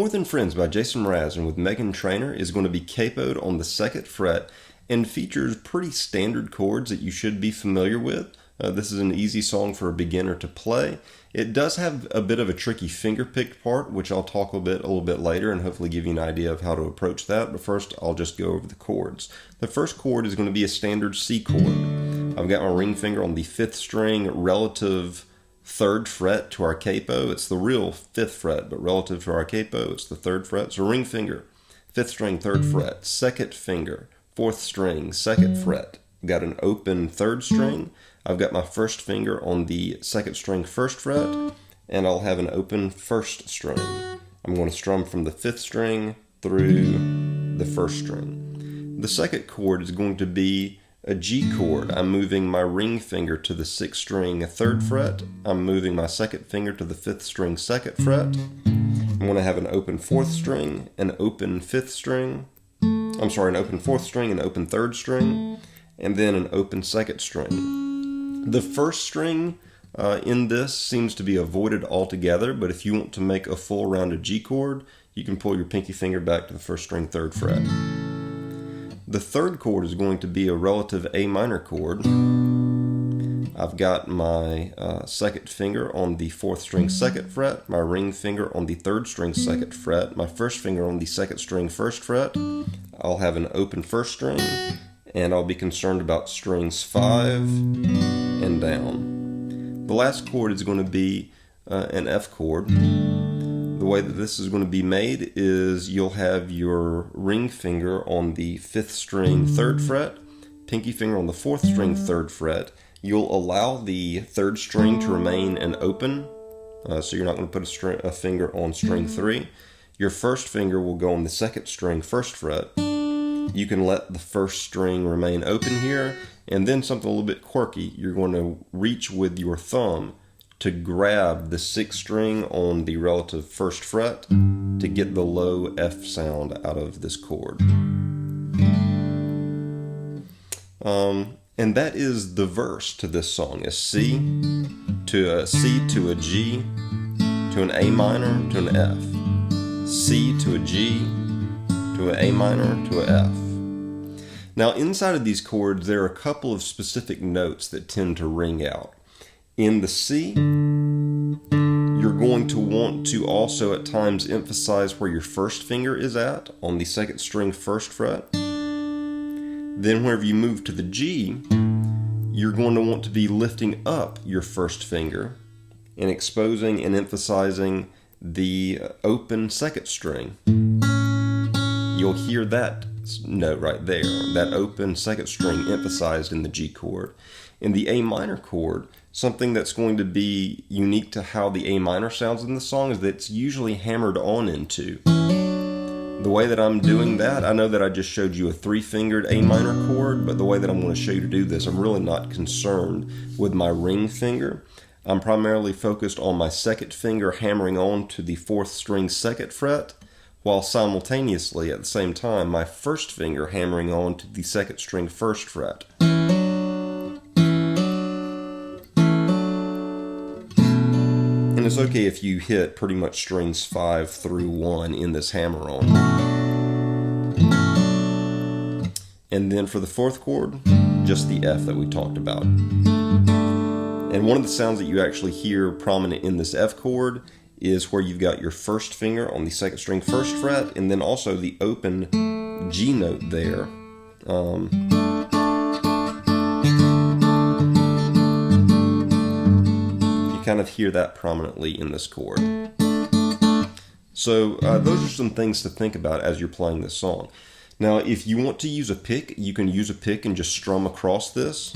More Than Friends by Jason Mraz and with Meghan Trainor is going to be capoed on the 2nd fret and features pretty standard chords that you should be familiar with. This is an easy song for a beginner to play. It does have a bit of a tricky finger-picked part, which I'll talk a little bit later and hopefully give you an idea of how to approach that. But first, I'll just go over the chords. The first chord is going to be a standard C chord. I've got my ring finger on the 5th string relative 3rd fret to our capo. It's the real 5th fret, but relative to our capo, it's the 3rd fret. So ring finger, 5th string, 3rd fret, 2nd finger, 4th string, 2nd fret. I've got an open 3rd string. I've got my 1st finger on the 2nd string, 1st fret, and I'll have an open 1st string. I'm going to strum from the 5th string through the 1st string. The 2nd chord is going to be a G chord. I'm moving my ring finger to the 6th string, 3rd fret. I'm moving my 2nd finger to the 5th string, 2nd fret. I'm going to have an open 4th string, an open 5th string. An open 4th string, an open 3rd string, and then an open 2nd string. The 1st string in this seems to be avoided altogether, but if you want to make a full rounded G chord, you can pull your pinky finger back to the 1st string, 3rd fret. The 3rd chord is going to be a relative A minor chord. I've got my 2nd finger on the 4th string, 2nd fret, my ring finger on the 3rd string, 2nd fret, my 1st finger on the 2nd string, 1st fret. I'll have an open 1st string, and I'll be concerned about strings 5 and down. The last chord is going to be an F chord. The way that this is going to be made is you'll have your ring finger on the 5th string, 3rd fret, pinky finger on the 4th string, 3rd fret. You'll allow the 3rd string to remain an open, so you're not going to put a finger on string 3. Your 1st finger will go on the 2nd string, 1st fret. You can let the 1st string remain open here, and then something a little bit quirky, you're going to reach with your thumb to grab the 6th string on the relative 1st fret to get the low F sound out of this chord. And that is the verse to this song, a C to a C to a G to an A minor to an F. C to a G to an A minor to an F. Now inside of these chords there are a couple of specific notes that tend to ring out. In the C, you're going to want to also at times emphasize where your 1st finger is at on the 2nd string, 1st fret. Then whenever you move to the G, you're going to want to be lifting up your 1st finger and exposing and emphasizing the open 2nd string. You'll hear that note right there, that open 2nd string emphasized in the G chord. In the A minor chord, something that's going to be unique to how the A minor sounds in the song is that it's usually hammered on into. The way that I'm doing that, I know that I just showed you a 3-fingered A minor chord, but the way that I'm going to show you to do this, I'm really not concerned with my ring finger. I'm primarily focused on my 2nd finger hammering on to the 4th string, 2nd fret, while simultaneously at the same time my 1st finger hammering on to the 2nd string, 1st fret. And it's okay if you hit pretty much strings 5 through 1 in this hammer on. And then for the 4th chord, just the F that we talked about. And one of the sounds that you actually hear prominent in this F chord is where you've got your 1st finger on the 2nd string, 1st fret, and then also the open G note there. Kind of hear that prominently in this chord. So those are some things to think about as you're playing this song. Now if you want to use a pick, you can use a pick and just strum across this.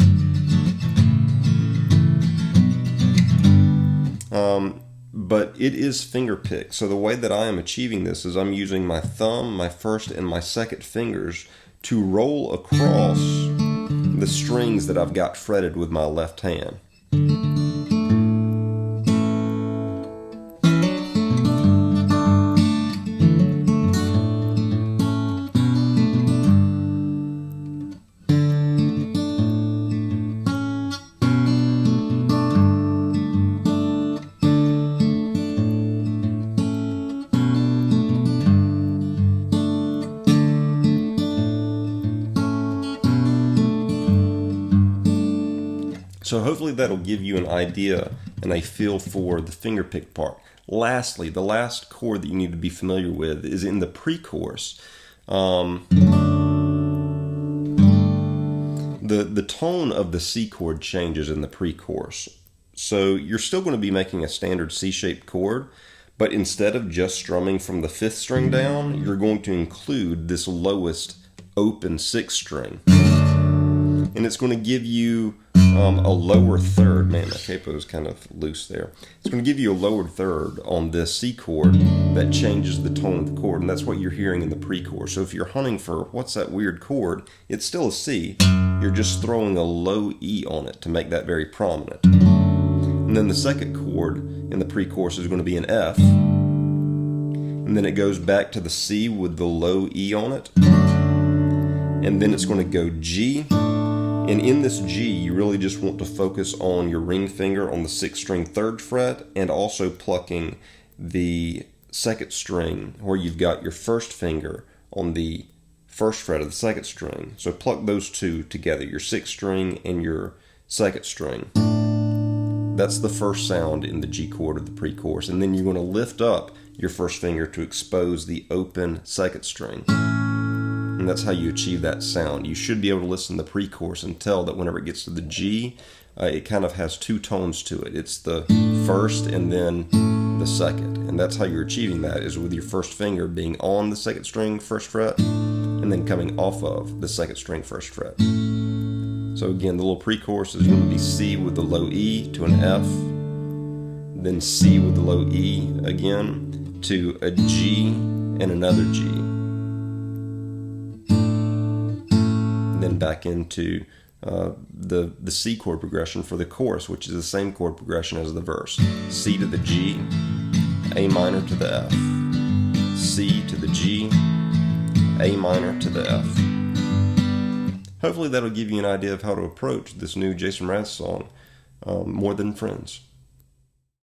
But it is finger pick. So the way that I am achieving this is I'm using my thumb, my 1st and my 2nd fingers to roll across the strings that I've got fretted with my left hand. So hopefully that'll give you an idea and a feel for the fingerpick part. Lastly, the last chord that you need to be familiar with is in the pre-chorus. The tone of the C chord changes in the pre-chorus. So you're still going to be making a standard C-shaped chord, but instead of just strumming from the 5th string down, you're going to include this lowest open 6th string. And it's going to give you a lower third. Man, my capo is kind of loose there. It's going to give you a lower third on this C chord that changes the tone of the chord, and that's what you're hearing in the pre-chorus. So if you're hunting for what's that weird chord, it's still a C. You're just throwing a low E on it to make that very prominent. And then the second chord in the pre-chorus is going to be an F. And then it goes back to the C with the low E on it. And then it's going to go G. And in this G, you really just want to focus on your ring finger on the 6th string 3rd fret, and also plucking the 2nd string where you've got your 1st finger on the 1st fret of the 2nd string. So pluck those two together, your 6th string and your 2nd string. That's the first sound in the G chord of the pre-chorus. And then you're going to lift up your 1st finger to expose the open 2nd string. And that's how you achieve that sound. You should be able to listen to the pre-chorus and tell that whenever it gets to the G, it kind of has 2 tones to it. It's the 1st and then the 2nd. And that's how you're achieving that, is with your 1st finger being on the 2nd string 1st fret and then coming off of the 2nd string 1st fret. So again, the little pre-chorus is going to be C with the low E to an F, then C with the low E again to a G and another G. Then back into the C chord progression for the chorus, which is the same chord progression as the verse. C to the G, A minor to the F, C to the G, A minor to the F. Hopefully that'll give you an idea of how to approach this new Jason Mraz song, More Than Friends.